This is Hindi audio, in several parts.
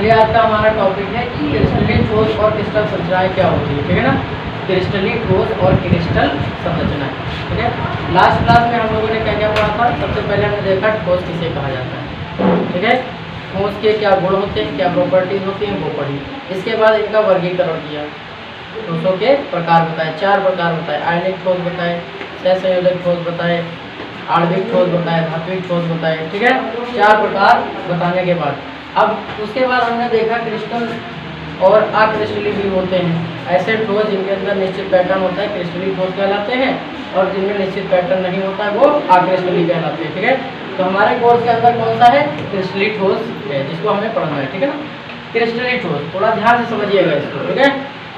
चलिए आज का हमारा टॉपिक है कि क्रिस्टलीय ठोस और क्रिस्टल संरचनाएं क्या होती है, ठीक है ना। क्रिस्टलीय ठोस और क्रिस्टल संरचनाएं, ठीक है। लास्ट क्लास में हम लोगों ने क्या क्या पढ़ा था। सबसे पहले हमने देखा ठोस किसे कहा जाता है, ठीक है। ठोस के क्या गुण होते हैं, क्या प्रॉपर्टीज होती हैं, वो पढ़ी। इसके बाद इनका वर्गीकरण किया, ठोसों के प्रकार बताए, 4 प्रकार बताए। आयनिक ठोस बताए, सहसंयोजक ठोस बताए, आणविक ठोस बताए, धात्विक ठोस बताए, ठीक है। 4 प्रकार बताने के बाद अब उसके बाद हमने देखा क्रिस्टल और अक्रिस्टलीय भी होते हैं। ऐसे ठोस जिनके अंदर निश्चित पैटर्न होता है क्रिस्टलीय ठोस कहलाते हैं, और जिनमें निश्चित पैटर्न नहीं होता है वो अक्रिस्टलीय कहलाते हैं, ठीक है। तो हमारे कोर्स के अंदर कौन सा है, क्रिस्टलीय ठोस है, जिसको हमें पढ़ना है, ठीक है ना। क्रिस्टलीय ठोस थोड़ा ध्यान से समझिएगा इसको, ठीक है।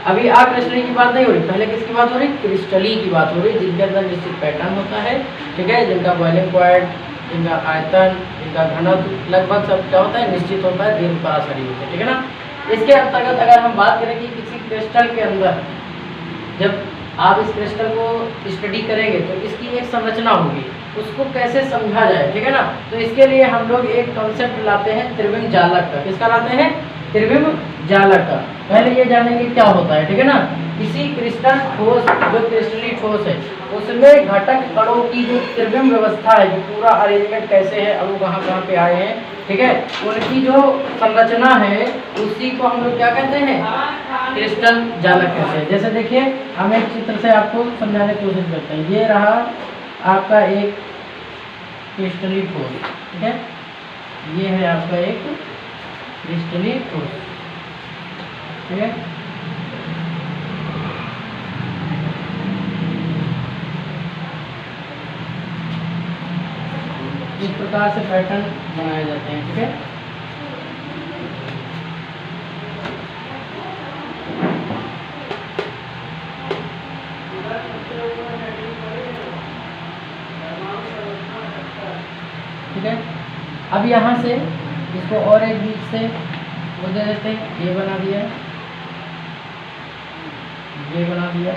अभी अक्रिस्टलीय की बात नहीं हो रही, पहले किसकी बात हो रही, क्रिस्टलीय की बात हो रही, जिनके अंदर निश्चित पैटर्न होता है, ठीक है। जिनका बॉइलिंग पॉइंट, इनका आयतन, इनका घनत्व लगभग सब क्या होता है, निश्चित होता है, दीर्घ पराशरी होता है, ठीक है ना। इसके अंतर्गत अगर हम बात करें कि किसी क्रिस्टल के अंदर जब आप इस क्रिस्टल को स्टडी करेंगे तो इसकी एक संरचना होगी, उसको कैसे समझा जाए, ठीक है ना। तो इसके लिए हम लोग एक कॉन्सेप्ट लाते हैं त्रिविम जालक का। किसका लाते हैं, त्रिविम जालक का। पहले ये जानेंगे क्या होता है, ठीक है ना। किसी क्रिस्टल ठोस, जो क्रिस्टलीय ठोस है, उसमें घटक कणों की जो त्रिविम व्यवस्था है, जो पूरा अरेंजमेंट कैसे है, अब वो कहाँ पे आए हैं, ठीक है, उनकी जो संरचना है उसी को हम लोग क्या कहते हैं, क्रिस्टल जालक कहते हैं। जैसे देखिए हम एक चित्र से आपको समझाने की कोशिश करते हैं। ये रहा आपका एक क्रिस्टलीय ठोस, ठीक है। ये है आपका एक क्रिस्टलीय ठोस, ठीक है। इस प्रकार से पैटर्न बनाए जाते हैं, ठीक है। ठीक है, अब यहाँ से इसको और एक बीच से वो दे देते हैं, ये बना दिया, ये बना दिया,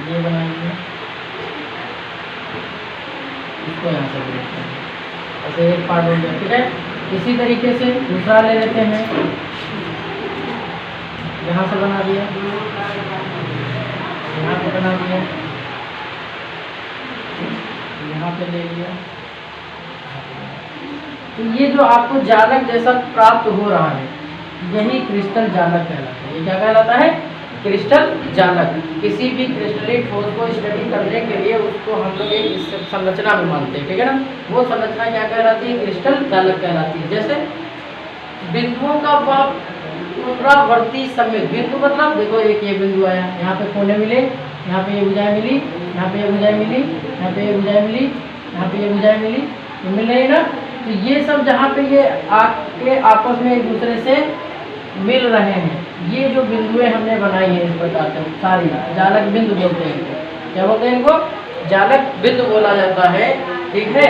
ये बना दिया, इसको यहाँ से देखते हैं, ऐसे एक पार्ट हो गया, ठीक है। इसी तरीके से दूसरा ले लेते हैं, यहाँ से बना दिया, यहाँ पे बना दिया, यहाँ पे ले लिया। तो ये जो आपको जालक जैसा प्राप्त हो रहा है, यही क्रिस्टल जालक कहलाता है। ये क्या कहलाता है, क्रिस्टल जालक। किसी भी क्रिस्टलीय ठोस को स्टडी करने के लिए उसको हम लोग एक संरचना में मानते हैं, ठीक है ना। वो संरचना क्या कहलाती है, क्रिस्टल जालक कहलाती है। जैसे बिंदुओं का पुनरावर्ती समेत, बिंदु मतलब देखो एक ये बिंदु आया, यहाँ पे कोने मिले, यहाँ पे ये भुजाएं मिली, यहाँ पे ये भुजाएं मिली, यहाँ पे ये भुजाएं मिली, यहाँ पे ये भुजाएं मिली, तो मिल रही ना। तो ये सब जहाँ पे ये आके आपस में एक दूसरे से मिल रहे हैं, ये जो बिंदुएं हमने बनाई है इस प्रकार से सारी जालक बिंदु बोलते हैं इनको। क्या बोलते हैं इनको, जालक बिंदु बोला जाता है, ठीक है।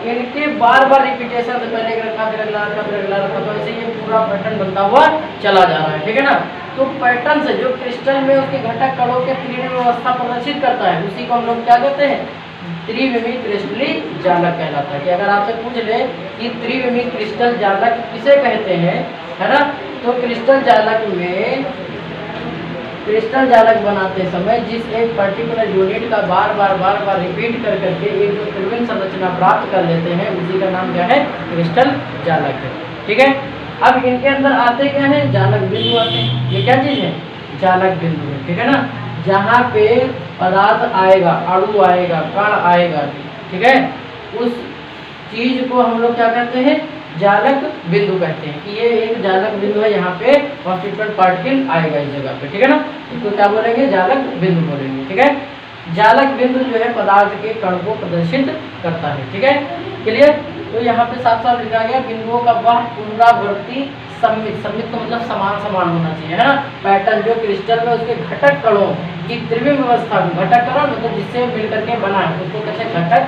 इनके बार बार रिपीटेशन से पहले रखा, फिर अगला रखा, फिर अगला रखा, तो ऐसे ये पूरा पैटर्न बनता हुआ चला जा रहा है, ठीक है ना। तो पैटर्न से जो क्रिस्टल में उसके घटक कणों के त्रिविम व्यवस्था प्रदर्शित करता है, उसी को हम लोग क्या कहते हैं, त्रिविमी क्रिस्टलीय जालक कहलाता है। कि अगर आपसे पूछ ले कि त्रिविमी क्रिस्टल जालक किसे कहते हैं, है ना, तो क्रिस्टल जालक में, क्रिस्टल जालक बनाते समय जिस एक पर्टिकुलर यूनिट का बार बार रिपीट कर करके एक जो त्रिविम संरचना प्राप्त कर लेते हैं, उसी का नाम क्या है, क्रिस्टल जालक है, ठीक है। अब इनके अंदर आते क्या है, जालक बिंदु आते हैं। ये क्या चीज़ है, जालक बिंदु है, ठीक है ना। जहाँ पे पदार्थ आएगा, अणु आएगा, कण आएगा, ठीक है, उस चीज को हम लोग क्या कहते हैं, जालक बिंदु कहते हैं। कि ये एक जालक बिंदु है, यहाँ पे कॉन्स्टिट्यूएंट पार्टिकल आएगा इस जगह पे, ठीक है ना। इसको क्या बोलेंगे, जालक बिंदु बोलेंगे, ठीक है। जालक बिंदु जो है पदार्थ के कण को प्रदर्शित करता है, ठीक है, क्लियर। तो यहाँ पे साफ साफ लिखा गया, बिंदुओं का वह पुनरावर्ती सम्मित, सम्मित तो मतलब समान समान होना चाहिए, है ना। पैटर्न जो क्रिस्टल में उसके घटक कणों की त्रिविम व्यवस्था, घटक कण मतलब जिससे मिलकर के बना है उसको कहते हैं घटक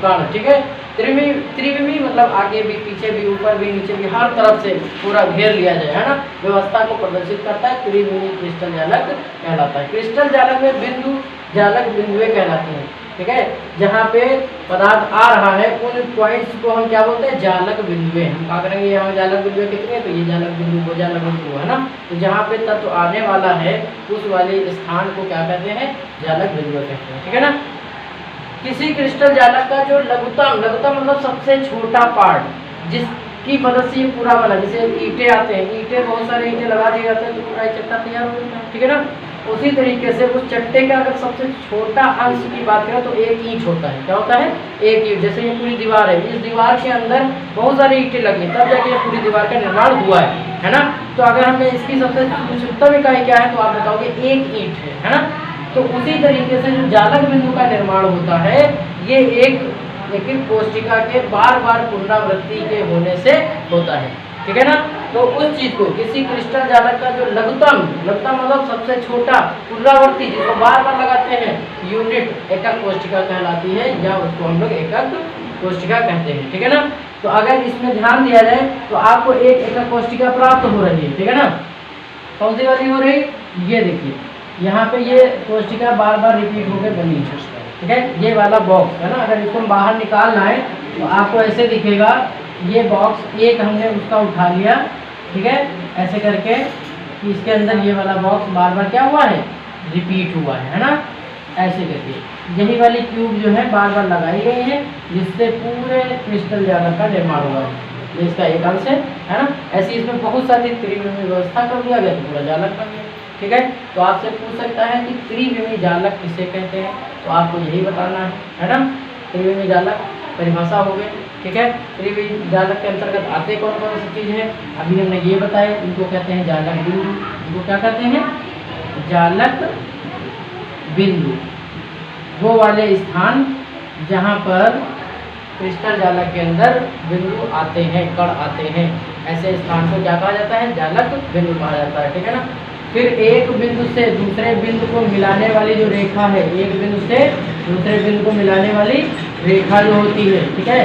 कण, ठीक है। त्रिविमी मतलब आगे भी, पीछे भी, ऊपर भी, नीचे भी, हर तरफ से पूरा घेर लिया जाए, है ना, व्यवस्था को प्रदर्शित करता है, त्रिविमी क्रिस्टल जालक कहलाता है। क्रिस्टल जालक में बिंदु जालक बिंदुएं कहलाती हैं। ठीक है, जहाँ पे पदार्थ आ रहा है उन पॉइंट्स को हम क्या बोलते हैं, जालक बिंदुएं। हम क्या करेंगे, यहाँ जालक बिंदुएं कितने हैं, तो ये जालक बिंदु, वो जालक बिंदु है ना। तो जहाँ पे तत्व आने वाला है उस वाले स्थान को क्या कहते हैं, जालक बिंदु कहते हैं, ठीक है ना। किसी क्रिस्टल जालक का जो लघुतम, लघुतम मतलब सबसे छोटा पार्ट, जिसकी मदद से ये पूरा बना, जैसे ईंटें आते हैं, ईंटें बहुत सारे ईंटें लगा दिए जाते हैं तो पूरा चट्टा तैयार हो जाता है, ठीक है ना। उसी तरीके से उस चट्टे का अगर सबसे छोटा अंश की बात करें तो एक ईंट होता है। क्या होता है, एक ईंट। जैसे ये पूरी दीवार है, इस दीवार के अंदर बहुत सारी ईंटें लगी तब जाके ये पूरी दीवार का निर्माण हुआ है ना। तो अगर हमने इसकी सबसे उच्चतम इकाई क्या है तो आप बताओगे एक ईंट है ना। तो उसी तरीके से जो जालक बिंदु का निर्माण होता है ये एक कोशिका के बार बार पुनरावृत्ति के होने से होता है, ठीक है ना। तो उस चीज को, किसी क्रिस्टल जालक का जो लघुतम, लघुतम मतलब सबसे छोटा पुनरावृत्ति जिसको बार बार लगाते हैं यूनिट, एकक कोशिका कहलाती है, या उसको हम लोग एकक कोशिका कहते हैं, ठीक है ना। तो अगर इसमें ध्यान दिया जाए तो आपको एक एकक कोशिका प्राप्त हो रही है, ठीक है ना। कौन सी वाली हो रही, ये देखिए यहाँ पे ये कोशिका बार बार रिपीट होकर बनी है, ठीक है। ये वाला बॉक्स है ना, अगर इसको हम बाहर निकालना है तो आपको ऐसे दिखेगा, ये बॉक्स एक हमने उसका उठा लिया, ठीक है, ऐसे करके कि इसके अंदर ये वाला बॉक्स बार बार क्या हुआ है, रिपीट हुआ है ना, ऐसे करके। यही वाली ट्यूब जो है बार बार लगाई गई है जिससे पूरे क्रिस्टल जालक का निर्माण हुआ है। ये इसका एक अंश है ना। ऐसी इसमें बहुत सारी त्रिविमी व्यवस्था कर दिया गया तो पूरा जालक बन गया, ठीक है। तो आपसे पूछ सकता है कि त्रिविमी जालक किसे कहते हैं, तो आपको यही बताना है ना। त्रिविमी जालक परिभाषा हो गई, ठीक है। त्रिविमी जालक के अंतर्गत आते कौन कौन सी चीज़ है, अभी हमने ये बताया। इनको कहते हैं जालक बिंदु, इनको क्या कहते हैं, जालक बिंदु। वो वाले स्थान जहाँ पर क्रिस्टल जालक के अंदर बिंदु आते हैं, कण आते हैं, ऐसे स्थान को क्या कहा जाता है, जालक बिंदु कहा जाता है, ठीक है ना। फिर एक बिंदु से दूसरे बिंदु को मिलाने वाली जो रेखा है, एक बिंदु से दूसरे बिंदु को मिलाने वाली रेखा जो होती है, ठीक है,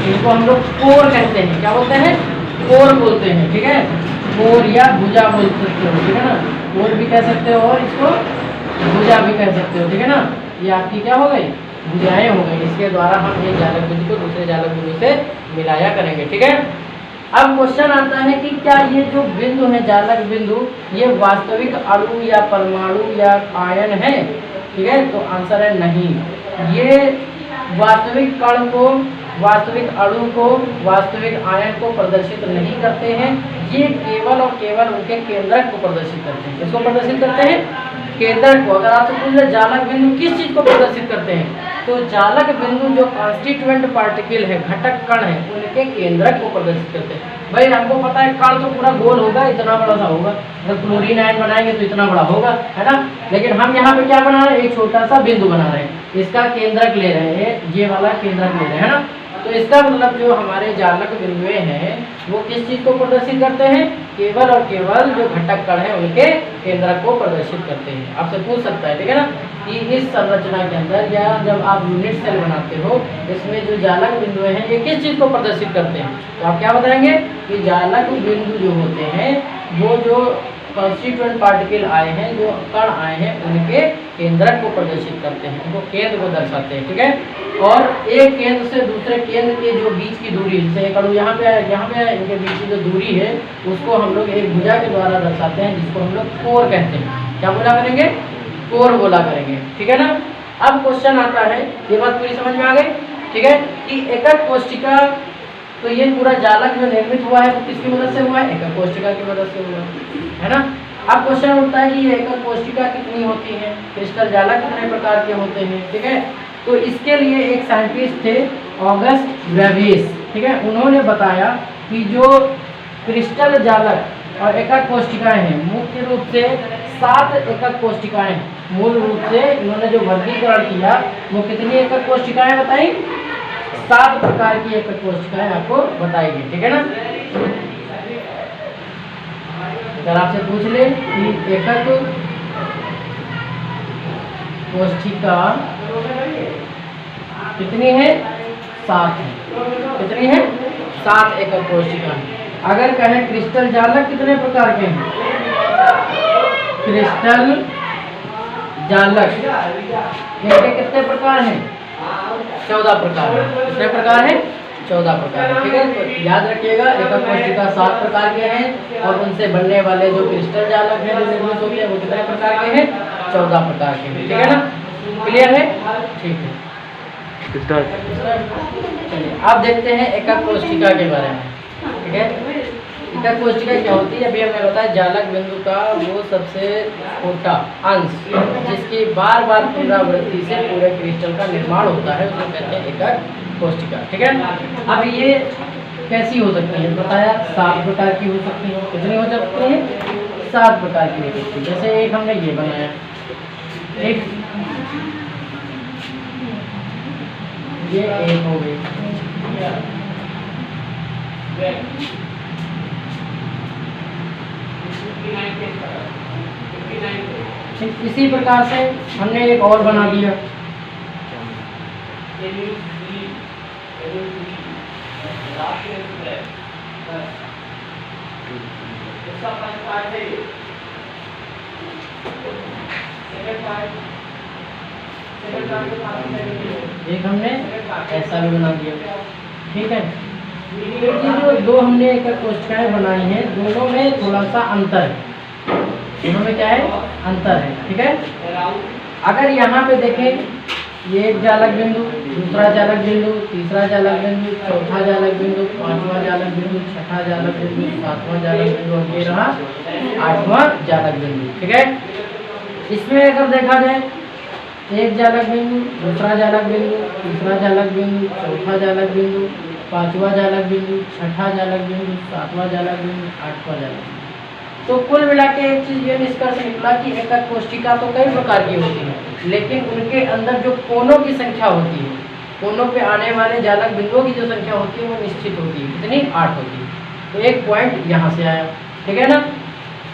इनको हम लोग कोर कहते हैं। क्या बोलते हैं, कोर बोलते हैं, ठीक है। कोर या भुजा बोल सकते हो, ठीक है ना। कोर भी कह सकते हो और इसको भुजा भी कह सकते हो, ठीक है ना। ये आपकी क्या हो गई, भुजाएं हो गई। इसके द्वारा हम एक जालक बिंदु को दूसरे जालक बिंदु से मिलाया करेंगे, ठीक है। अब क्वेश्चन आता है कि क्या ये जो बिंदु है जालक बिंदु, ये वास्तविक अणु या परमाणु या आयन है, ठीक है। तो आंसर है नहीं। ये वास्तविक कण को, वास्तविक अणु को, वास्तविक आयन को प्रदर्शित नहीं करते हैं। ये केवल और केवल उनके केंद्रक को प्रदर्शित करते हैं। इसको प्रदर्शित करते हैं, केंद्रक को। अगर आपसे पूछ ले जालक बिंदु किस चीज को प्रदर्शित करते हैं, तो जालक बिंदु जो कॉन्स्टिट्यूएंट पार्टिकल है, घटक कण है, उनके केंद्रक को प्रदर्शित करते हैं। भाई हमको पता है कण तो पूरा गोल होगा, इतना बड़ा सा होगा, अगर क्लोरीन आयन बनाएंगे तो इतना बड़ा होगा, है ना। लेकिन हम यहाँ पे क्या बना रहे हैं, एक छोटा सा बिंदु बना रहे हैं, इसका केंद्रक ले रहे हैं, ये वाला केंद्रक ले रहे हैं, है ना। तो इसका मतलब जो हमारे जालक बिंदुएं हैं वो किस चीज को प्रदर्शित करते हैं, केवल और केवल जो घटक कण है उनके केंद्रक को प्रदर्शित करते हैं। आपसे पूछ सकता है, ठीक है ना, कि इस संरचना के अंदर या जब आप यूनिट सेल बनाते हो इसमें जो जालक बिंदुएं हैं ये किस चीज को प्रदर्शित करते हैं, तो आप क्या बताएंगे कि जालक बिंदु जो होते हैं वो जो कॉन्स्टिट्यूएंट पार्टिकल आए हैं, जो कण आए हैं, उनके केंद्रक को प्रदर्शित करते हैं, उनको केंद्र को दर्शाते हैं, ठीक है। और एक केंद्र से दूसरे केंद्र के जो बीच की दूरी, जैसे एक अणु यहाँ पे है, इनके बीच की जो दूरी है उसको हम लोग एक भुजा के द्वारा दर्शाते हैं, जिसको हम लोग कोर कहते हैं। क्या बोला करेंगे, कोर बोला करेंगे, ठीक है ना। अब क्वेश्चन आता है, ये बात पूरी समझ में आ गई, ठीक है, कि एकक कोशिका, तो ये पूरा जालक जो निर्मित हुआ है वो किसकी मदद से हुआ है, एकक कोशिका की मदद से हुआ है ना। अब क्वेश्चन उठता है कि ये एकक कोशिका कितनी होती है, क्रिस्टल जालक कितने प्रकार के होते हैं, ठीक है। तो इसके लिए एक साइंटिस्ट थे ऑगस्ट वेविस, ठीक है, उन्होंने बताया कि जो क्रिस्टल जालक और एकक कोशिकाएं हैं, मुख्य रूप से 7 एकक कोशिकाएं, मूल रूप से इन्होंने जो वर्गीकरण किया वो कितनी एकक कोशिकाएं बताई, 7 प्रकार की एकक कोशिकाएं आपको बताई गई, ठीक है ना। अगर आपसे पूछ ले कि एकक कोशिका कितनी है, 7 है, कितनी है, 7 एकक कोशिका। अगर कहें क्रिस्टल जालक कितने प्रकार के हैं, क्रिस्टल जालक इनके कितने प्रकार हैं, 14 प्रकार है। कितने प्रकार है? 14 प्रकार है। ठीक है, तो याद रखिएगा एकक कोशिका 7 प्रकार के हैं और उनसे बनने वाले जो क्रिस्टल जालक हैं जो निर्मित होते हैं वो कितने प्रकार के हैं? 14 प्रकार के हैं। ठीक है ना, क्लियर है? ठीक है, चलिए अब देखते हैं एकक कोशिका के बारे में। ठीक है, एकक कोशिका क्या होती है? अभी हमने बताया जालक बिंदु का वो सबसे छोटा अंश जिसकी बार बार पुनरावृत्ति से पूरे क्रिस्टल का निर्माण होता है उसको कहते हैं एकक कोशिका। ठीक है, अब ये कैसी हो सकती है? बताया 7 प्रकार की हो सकती है। कितनी हो सकती है? 7 प्रकार की हो सकती है। जैसे एक हमने ये बनाया, एक ये एक हो गई, इसी प्रकार से हमने एक और बना दिया, एक हमने ऐसा भी बना दिया। ठीक है, ये जो दो हमने एकक कोशिकाएं बनाई हैं दोनों में थोड़ा सा अंतर है। दोनों में क्या है? अंतर है। ठीक है, अगर यहाँ पे देखें ये एक जालक बिंदु, दूसरा जालक बिंदु, तीसरा जालक बिंदु, चौथा जालक बिंदु, पांचवा जालक बिंदु, छठा जालक बिंदु, सातवां जालक बिंदु और ये रहा 8वां जालक बिंदु। ठीक है, इसमें अगर देखा जाए एक जालक बिंदु, दूसरा जालक बिंदु, तीसरा जालक बिंदु, चौथा जालक बिंदु, पांचवा जालक बिंदु, छठा जालक बिंदु, सातवां जालक बिंदु, 8वां जालक बिंदु। तो कुल मिला के एक चीज ये निष्कर्ष निकला कि एकक कोशिका तो कई प्रकार की होती है, लेकिन उनके अंदर जो कोनों की संख्या होती है, कोनों पे आने वाले जालक बिंदुओं की जो संख्या होती है वो निश्चित होती है। कितनी? 8 होती है। तो एक पॉइंट यहाँ से आया। ठीक है ना,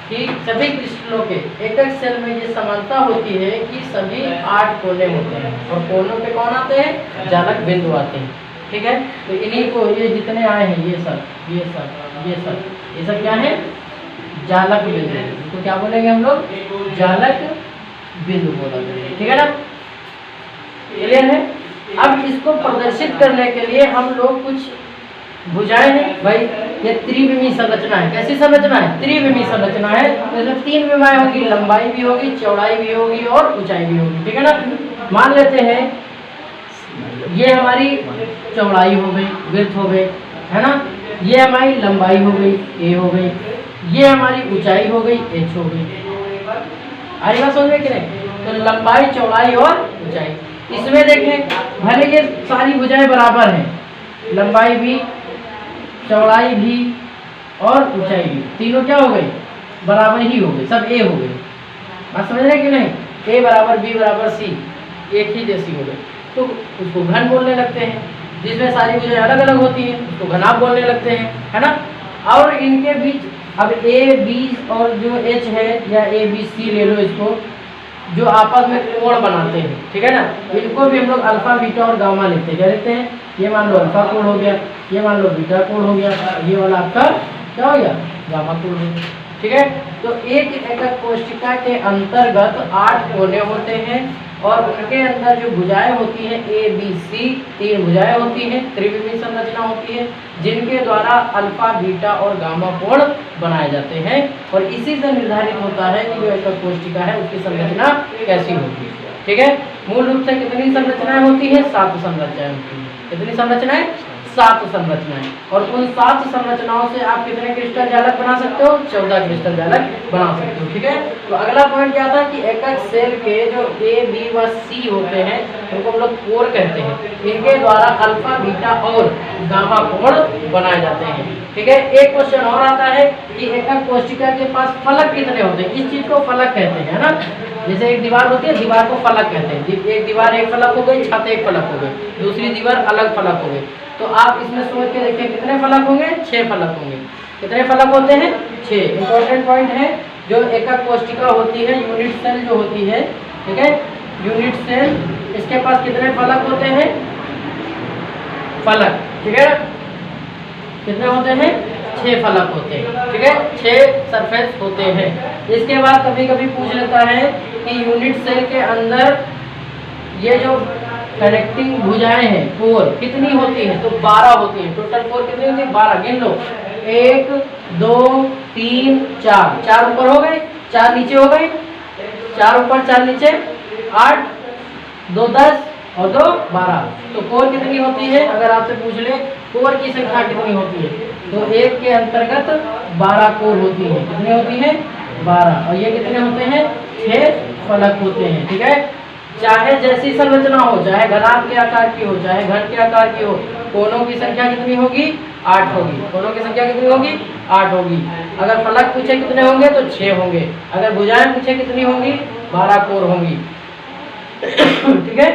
कि सभी क्रिस्टलों के एकक सेल में ये समानता होती है कि सभी 8 कोने होते हैं और कोनों पे कौन आते हैं? जालक बिंदु आते हैं। ठीक है, तो इन्हीं को ये जितने आए हैं ये सब ये सब क्या है? जालक बिंदु। तो क्या बोलेंगे हम लोग? जालक बिंदु बोला जाएगा। ठीक है ना, क्लियर है? अब इसको प्रदर्शित करने के लिए हम लोग कुछ भुजाएं हैं भाई, ये त्रिविमी संरचना है। कैसी संरचना है? त्रिविमी संरचना है। जैसे 3 विमाएं होगी, लंबाई भी होगी, चौड़ाई भी होगी और ऊंचाई भी होगी। ठीक है ना, मान लेते हैं ये हमारी चौड़ाई हो गई, विड्थ हो गई, है ना, ये हमारी लंबाई हो गई, ए हो गई, ये हमारी ऊंचाई हो गई, एच हो गई। आई बात समझ में कि नहीं? तो लंबाई, चौड़ाई और ऊंचाई, इसमें देखें भले ये सारी भुजाएं बराबर हैं, लंबाई भी, चौड़ाई भी और ऊंचाई भी, तीनों क्या हो गई? बराबर ही हो गई, सब ए हो गई। बात समझ रहे कि नहीं? ए बराबर बी बराबर सी, एक ही जैसी हो गई। तो उसको घन बोलने लगते हैं। जिसमें सारी भुजाएं अलग अलग होती हैं उसको घनाभ बोलने लगते हैं, है ना। और इनके बीच अब ए बी और जो एच है या ए बी सी ले लो इसको, जो आपस में कोण बनाते हैं। ठीक है ना, इनको भी हम लोग अल्फा, बीटा और गामा लेते हैं। क्या लेते हैं? ये मान लो अल्फा कोण हो गया, ये मान लो बीटा कोण हो गया, ये वाला आपका क्या हो गया? गामा कोण हो गया। ठीक है, तो एक एकक कोशिका के अंतर्गत 8 कोने होते हैं और उनके अंदर जो भुजाएं होती हैं ए बी सी, 3 भुजाएं होती हैं, त्रिविमी संरचना होती है, जिनके द्वारा अल्फा, बीटा और गामा कोण बनाए जाते हैं। और इसी से निर्धारित होता है कि जो एकक कोशिका है उसकी संरचना कैसी होगी। ठीक है, मूल रूप से कितनी संरचनाएं होती है? 7 संरचनाएं होती है। कितनी संरचनाएं? 7 संरचनाएं। और उन 7 संरचनाओं से आप कितने क्रिस्टल जालक बना सकते हो? 14 क्रिस्टल जालक बना सकते हो। ठीक है, तो अगला पॉइंट क्या था कि एकक सेल के जो ए बी व सी होते हैं उनको हम लोग कोर कहते हैं। इनके द्वारा अल्फा, बीटा और गामा कोण बनाए जाते हैं। ठीक है, एक क्वेश्चन और आता है कि एकक कोशिका के पास फलक कितने होते हैं? इस चीज को फलक कहते हैं, है ना। जैसे एक दीवार होती है, दीवार को फलक कहते हैं। एक दीवार एक फलक हो गई, छत एक फलक हो गई, दूसरी दीवार अलग फलक हो गई। तो आप इसमें सोच के देखिए कितने फलक होंगे? 6 फलक होंगे। कितने फलक होते हैं? 6। इंपॉर्टेंट पॉइंट है, जो एकक कोशिका होती है, यूनिट सेल जो होती है, ठीक है, यूनिट सेल, इसके पास कितने फलक होते हैं? फलक, ठीक है, कितने होते हैं? 6 फलक होते हैं। ठीक है, 6 सरफेस होते हैं। इसके बाद कभी कभी पूछ लेता है कि यूनिट सेल के अंदर ये जो कनेक्टिंग भुजाएं हैं, कोर कितनी होती है? तो 12 होती है। टोटल कोर कितनी होती है? 12। गिन लो, 1 2 3 4, 4 ऊपर हो गए, 4 नीचे हो गए, 4 ऊपर 4 नीचे, 8 2 10 और 2 12। तो कोर कितनी होती है? अगर आपसे पूछ ले कोर की संख्या कितनी होती है, तो 1 के अंतर्गत 12 कोर होती है। कितनी होती है? 12। और ये कितने होते हैं? 6 फलक होते हैं। ठीक है, चाहे जैसी संरचना हो, चाहे घनाभ के आकार की हो, चाहे घन के आकार की हो, कोनों की संख्या कितनी होगी? 8 होगी। कोनों की संख्या कितनी होगी? 8 होगी। अगर फलक पूछे कितने होंगे तो 6 होंगे। अगर भुजाएं पूछे कितनी होंगी? 12 कोर होंगी। ठीक है,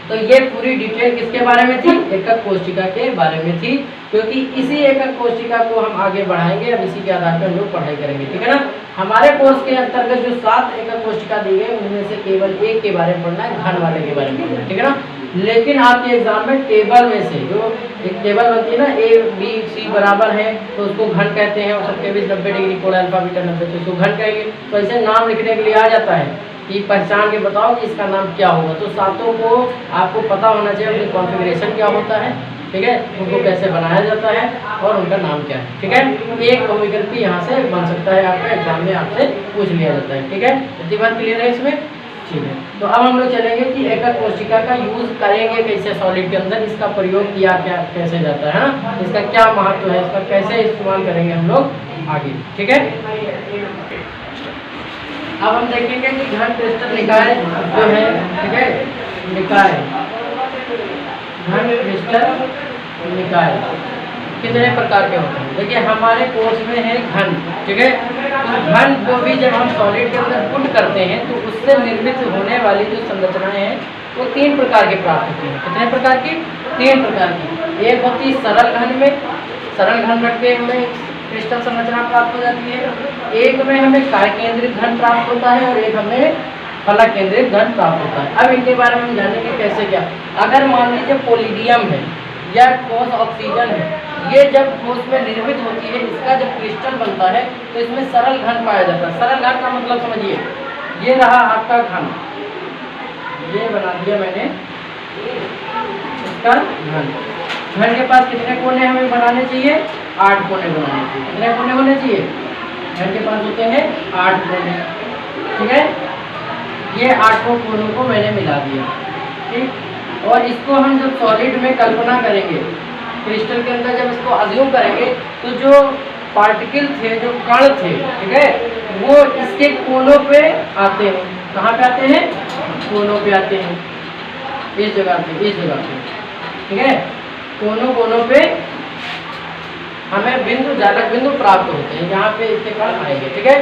तो ये पूरी डिटेल किसके बारे में थी? एकक कोशिका के बारे में थी, क्योंकि इसी एकक कोशिका को हम आगे बढ़ाएंगे। अब इसी के आधार पर हम लोग पढ़ाई करेंगे। ठीक है ना। हमारे कोर्स के अंतर्गत जो 7 एकक कोशिका दी गई उनमें से केवल एक के बारे में पढ़ना है, घन वाले के बारे में पढ़ना है। ठीक है ना। लेकिन आपके एग्जाम में टेबल में से जो एक टेबल बनती है ना, ABC बराबर है तो उसको घन कहते हैं, और सबके बीच 90 डिग्री कोण अल्फा बीटा 90, तो उसको घन कहेंगे। तो ऐसे नाम लिखने के लिए आ जाता है कि पहचान के बताओ कि इसका नाम क्या होगा। तो सातों को आपको पता होना चाहिए उनकी कॉन्फ़िगरेशन क्या होता है। ठीक है, उनको कैसे बनाया जाता है और उनका नाम क्या है। ठीक है, एक बहुविकल्पी यहाँ से बन सकता है, आपका एग्जाम में आपसे पूछ लिया जाता है। ठीक है, इतनी बात क्लियर है इसमें? ठीक है, तो अब हम लोग चलेंगे कि एकक कोशिका का यूज करेंगे कैसे सॉलिड के अंदर, इसका प्रयोग किया क्या कैसे जाता है ना, इसका क्या महत्व है, इसका कैसे इस्तेमाल करेंगे हम लोग आगे। ठीक है, अब हम देखेंगे कि घन क्रिस्टल निकाय जो है, ठीक है, निकाय, घन क्रिस्टल निकाय कितने प्रकार के होते हैं। देखिए हमारे कोर्स में है घन। ठीक है, तो घन को भी जब हम सॉलिड के अंदर पुट करते हैं तो उससे निर्मित होने वाली जो संरचनाएं हैं वो 3 प्रकार की प्राप्त होती हैं। कितने प्रकार की? 3 प्रकार की। एक होती है सरल घन में, सरल घन रख के हमें क्रिस्टल संरचना प्राप्त हो जाती है। एक में हमें काय केंद्रित घन प्राप्त होता है और एक हमें फलक केंद्रित घन प्राप्त होता है। अब इनके बारे में हम जानेंगे कैसे क्या। अगर मान लीजिए पोलिडियम है या ठोस ऑक्सीजन है, ये जब ठोस में निर्मित होती है, इसका जब क्रिस्टल बनता है तो इसमें सरल घन पाया जाता है। सरल घन का मतलब समझिए, ये रहा आपका घन, ये बना दिया मैंने इसका घन। घन के पास कितने कोने हमें बनाने चाहिए? 8 कोने बनाने चाहिए। कितने कोने होने चाहिए? घन के पास होते हैं 8 कोने। ठीक है, ये 8 कोनों को मैंने मिला दिया। ठीक, और इसको हम जब सॉलिड में कल्पना करेंगे, क्रिस्टल के अंदर जब इसको अज्यूम करेंगे, तो जो पार्टिकल थे, जो कण थे, ठीक है, वो इसके कोनों पे आते हैं। कहाँ पे आते हैं? कोनों पे आते हैं, इस जगह पे, इस जगह पे। ठीक है, कोनों कोनों पे हमें बिंदु, जालक बिंदु प्राप्त होते हैं, यहाँ पे इसके कण आएंगे। ठीक है,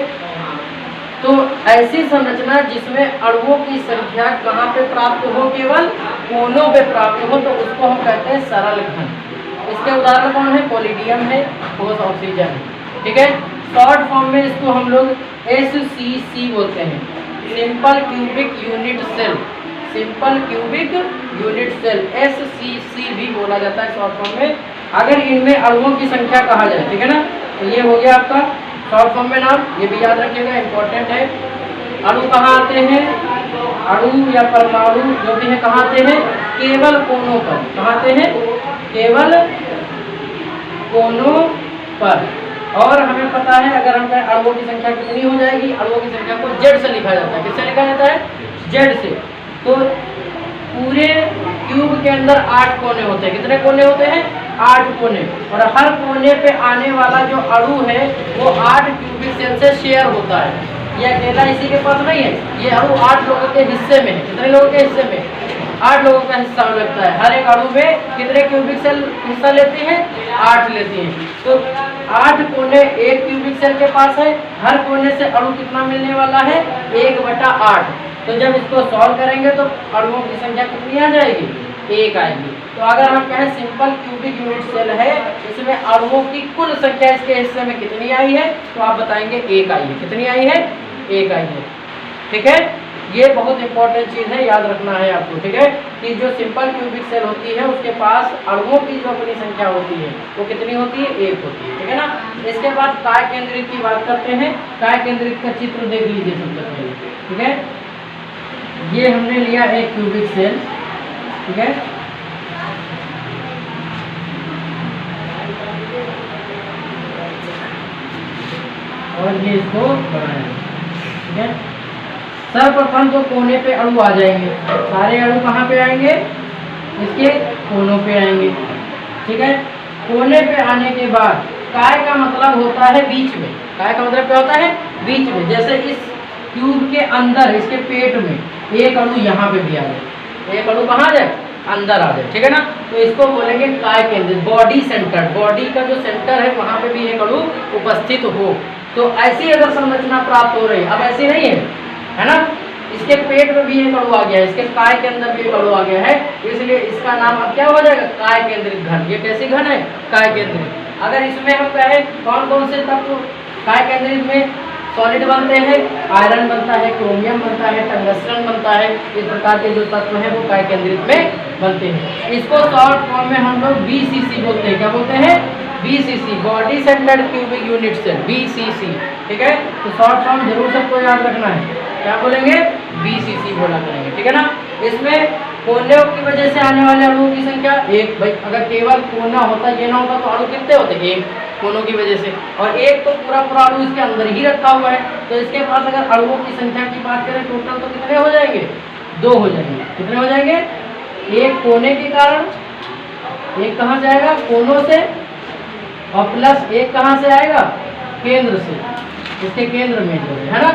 तो ऐसी संरचना जिसमें अणुओं की संख्या कहाँ पे प्राप्त हो? केवल कोनों पे प्राप्त हो, तो उसको हम कहते हैं सरल घन। इसके उदाहरण कौन है? पोलिडियम है, ठोस ऑक्सीजन है। ठीक है, शॉर्ट फॉर्म में इसको हम लोग SCC बोलते हैं, simple cubic unit cell. Simple cubic unit cell, SCC भी बोला जाता है शॉर्ट फॉर्म में, अगर इनमें अणुओं की संख्या कहा जाए। ठीक है ना, तो ये हो गया आपका शॉर्ट फॉर्म में नाम, ये भी याद रखिएगा, इंपॉर्टेंट है। अणु कहाँ आते हैं? अणु या परमाणु जो भी है कहाँ आते हैं? केवल कोनों पर। कहाँ आते हैं? केवल कोनों पर। और हमें पता है अगर हम कहें अणुओं की संख्या कितनी हो जाएगी, अणुओं की संख्या को Z से लिखा जाता है। किससे लिखा जाता है? Z से। तो पूरे क्यूब के अंदर 8 कोने होते हैं। कितने कोने होते हैं? 8 कोने, और हर कोने पे आने वाला जो अणु है वो 8 क्यूबिक सेल से शेयर होता है। ये अकेला इसी के पास नहीं है, ये अणु 8 लोगों के हिस्से में है। कितने लोगों के हिस्से में? 8 लोगों का हिस्सा लगता है। हर एक अणु में कितने क्यूबिक सेल हिस्सा लेती हैं? 8 लेती हैं। तो 8 कोने एक क्यूबिक सेल के पास है, हर कोने से अणु कितना मिलने वाला है? 1/8। तो जब इसको सॉल्व करेंगे तो अणुओं की संख्या कितनी आ जाएगी? 1 आएगी। तो अगर हम कहें सिंपल क्यूबिक यूनिट सेल है, इसमें अणुओं की कुल संख्या इसके हिस्से में कितनी आई है? तो आप बताएंगे 1 आई है। कितनी आई है? 1 आई है। ठीक है, ये बहुत इंपॉर्टेंट चीज़ है, याद रखना है आपको। ठीक है, कि जो सिंपल क्यूबिक सेल होती है उसके पास अणुओं की जो अपनी संख्या होती है वो कितनी होती है? 1 होती है। ठीक है ना। इसके बाद काय केंद्रित की बात करते हैं। काय केंद्रित का चित्र देख लीजिए सबसे पहले। ठीक है, ये हमने लिया एक क्यूबिक सेल, ठीक है। और ये इसको बनाएंगे, ठीक है। सर्वप्रथम तो कोने पे अणु आ जाएंगे, सारे अणु कहाँ पे आएंगे, इसके कोनों पे आएंगे, ठीक है। कोने पे आने के बाद काय का मतलब होता है बीच में, काय का मतलब क्या होता है, बीच में। जैसे इस ट्यूब के अंदर इसके पेट में एक अणु यहाँ पे भी आ जाए, एक अणु कहाँ जाए, अंदर आ जाए, ठीक है ना। तो इसको बोलेंगे काय केंद्रित, बॉडी सेंटर, बॉडी का जो सेंटर है वहाँ पे भी एक अणु उपस्थित हो। तो ऐसी अगर संरचना प्राप्त हो रही, अब ऐसी नहीं है ना, इसके पेट में भी एक अणु आ गया है, इसके काय के अंदर भी एक अणु आ गया है, इसलिए इसका नाम अब क्या हो जाएगा, काय केंद्रित घन। ये कैसी घन है, काय केंद्रित। अगर इसमें हम कहें कौन कौन से तत्व काय केंद्रित में सॉलिड बनते हैं, आयरन बनता है, क्रोमियम बनता है, टंगस्टन बनता है, इस प्रकार के जो तत्व हैं वो काय केंद्रित में बनते हैं। इसको शॉर्ट फॉर्म में हम लोग BCC बोलते हैं, क्या बोलते हैं, BCC, body centered cubic unit cell, BCC, ठीक है। तो शॉर्ट फॉर्म जरूर सबको याद रखना है, क्या बोलेंगे, BCC बोला करेंगे, ठीक है ना। इसमें कोनों की वजह से आने वाले अणुओं की संख्या एक, भाई अगर केवल कोना होता, ये ना होता तो अणु कितने होते, एक, कोनों की वजह से, और एक तो पूरा पूरा अणु इसके अंदर ही रखा हुआ है। तो इसके पास अगर अणुओं की संख्या की बात करें टोटल तो कितने हो जाएंगे, 2 हो जाएंगे। कितने हो जाएंगे, एक कोने के कारण, एक कहाँ से आएगा, कोनों से, और प्लस एक कहाँ से आएगा, केंद्र से, इसके केंद्र में जो है ना।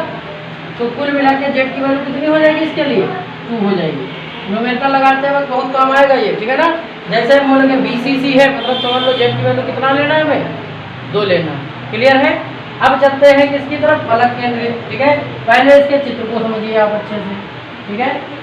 तो कुल मिला के जेड की वैल्यू कितनी हो जाएगी, इसके लिए 2 हो जाएगी। न्यूमेरिकल लगाते वक्त बहुत काम आएगा ये, ठीक है ना। जैसे हम बोलेंगे BCC है, मतलब समझ लो जेड की वैल्यू कितना लेना है हमें, 2 लेना है, क्लियर है। अब चलते हैं किसकी तरफ, फलक केंद्रित, ठीक है। पहले इसके चित्र को समझिए आप अच्छे से, ठीक है।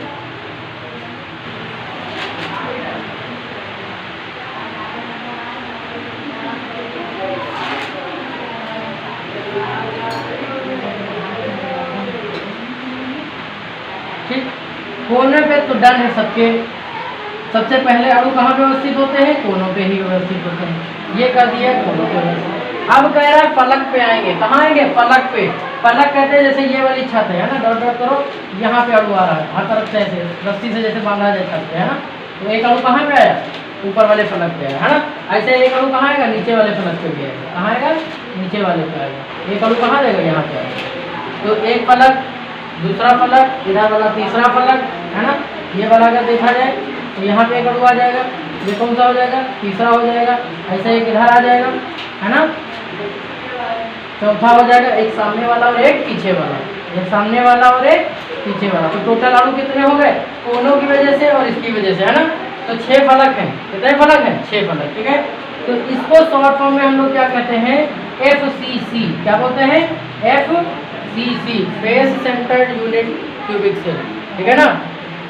कोने पे तो डन है सबके, सबसे पहले अणु कहाँ पे व्यवस्थित होते हैं, कोनों पे ही व्यवस्थित होते हैं, ये कर दिया कोनों पे व्यवस्थित। अब कह रहा है फलक पे आएंगे, कहाँ आएंगे, फलक पे। फलक कहते हैं जैसे ये वाली छत है ना, डॉट डॉट करो, यहाँ पे अणु आ रहा है हर तरफ से, ऐसे रस्सी से जैसे बांधा जाए छत पे, है ना। तो एक अणु कहाँ पे आया, ऊपर वाले फलक पे आया, है ना। ऐसे एक अणु कहाँ आएगा, नीचे वाले फलक पे भी आएगा, कहाँ आएगा, नीचे वाले पे आएगा। एक अणु कहाँ जाएगा, यहाँ पे आएगा। तो एक फलक, दूसरा फलक, इधर वाला तीसरा फलक, है ना। ये वाला अगर देखा जाए तो यहाँ पे एक अणु आ जाएगा, ये कौन सा हो जाएगा, तीसरा हो जाएगा। ऐसे एक इधर आ जाएगा, है ना, चौथा हो जाएगा, एक सामने वाला और एक पीछे वाला, एक सामने वाला और एक पीछे वाला। तो टोटल अणु कितने हो गए, कोनों की वजह से और इसकी वजह से, है ना। तो 6 फलक हैं, कितने फलक हैं, 6 फलक, ठीक है। तो इसको शॉर्ट फॉर्म में हम लोग क्या कहते हैं, FCC, क्या बोलते हैं, FCC, face centered unit cubic cell, ठीक है ना,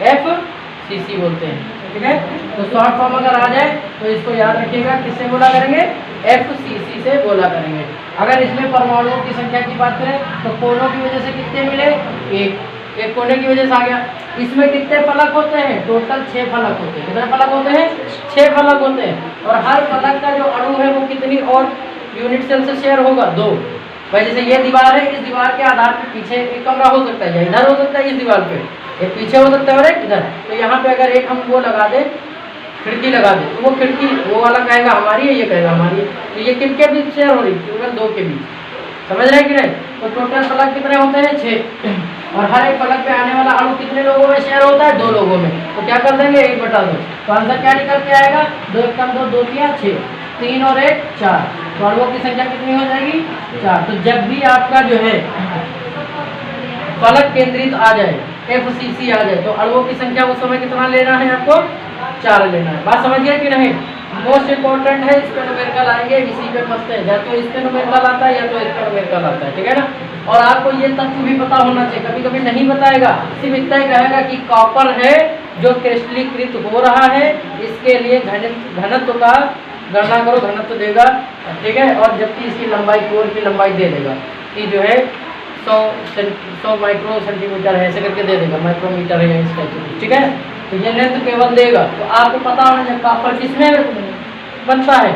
FCC बोलते हैं, ठीक है। तो शॉर्ट फॉर्म अगर आ जाए तो इसको याद रखिएगा, किससे बोला करेंगे, FCC से बोला करेंगे। अगर इसमें परमाणुओं की संख्या की बात करें तो कोनों की वजह से कितने मिले, एक कोने की वजह से आ गया। इसमें कितने फलक होते हैं, टोटल 6 फलक होते हैं। कितने फलक होते हैं, 6 फलक होते हैं। और हर फलक का जो अणु है वो कितनी और यूनिट सेल से शेयर होगा, 2। भाई जैसे ये दीवार है, इस दीवार के आधार पे पीछे एक कमरा हो सकता है, या इधर हो सकता है, इस दीवार पे एक पीछे हो सकता है और एक इधर। तो यहाँ पे अगर एक हम वो लगा दें, खिड़की लगा दें, तो वो खिड़की वो वाला कहेगा हमारी है, ये कहेगा हमारी है। तो ये किनके बीच शेयर हो रही, केवल 2 के बीच, समझ रहे हैं कि नहीं। तो टोटल फलक कितने होते हैं, 6। और हर एक फलक पे आने वाला अणु कितने लोगों में शेयर होता है, 2 लोगों में। तो क्या कर देंगे, 1/2। तो आंसर क्या निकल के आएगा, 2 × 2 2 × 6, 3 और 1 4। तो अणुओं की संख्या कितनी हो जाएगी, 4। तो जब भी आपका जो है फलक केंद्रित आ जाए, FCC आ जाए, तो अणुओं की संख्या उस समय कितना लेना है, आपको 4 लेना है। बात समझ गए कि नहीं। मोस्ट इंपॉर्टेंट है, इस पे न्यूमेरिकल आएंगे, इसी पे फंसते हैं, या तो इस पे न्यूमेरिकल आता है या तो इस पे न्यूमेरिकल आता है, ठीक है ना। और आपको ये तत्व भी पता होना चाहिए, कभी कभी नहीं बताएगा, सिर्फ इतना ही कहेगा कि कॉपर है जो क्रिस्टलीकृत हो रहा है, इसके लिए घनत्व का गणना करो, घनत्व देगा, ठीक है। और जबकि इसकी लंबाई, कोर की लंबाई दे देगा कि जो है 100 माइक्रो सेंटीमीटर है, ऐसे करके दे देगा, माइक्रोमीटर है इसका, ठीक है। तो ये लेंथ केवल देगा। तो आपको पता होना चाहिए कॉपर किसमें बनता है,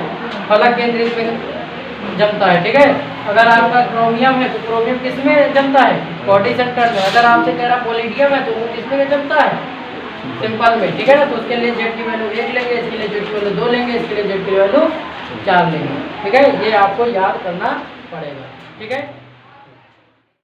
फलक केंद्रित में जमता है, ठीक है। अगर आपका क्रोमियम है तो क्रोमियम किसमें जमता है, बॉडी सेंटर में। अगर आपसे कह रहा पोलिडियम है तो वो किसमें जमता है, सिंपल में, ठीक है ना। तो उसके लिए जेड की वैल्यू 1 लेंगे, इसके लिए जेड की वैल्यू 2 लेंगे, इसके लिए जेड की वैल्यू 4 लेंगे, ठीक है। ये आपको याद करना पड़ेगा, ठीक है।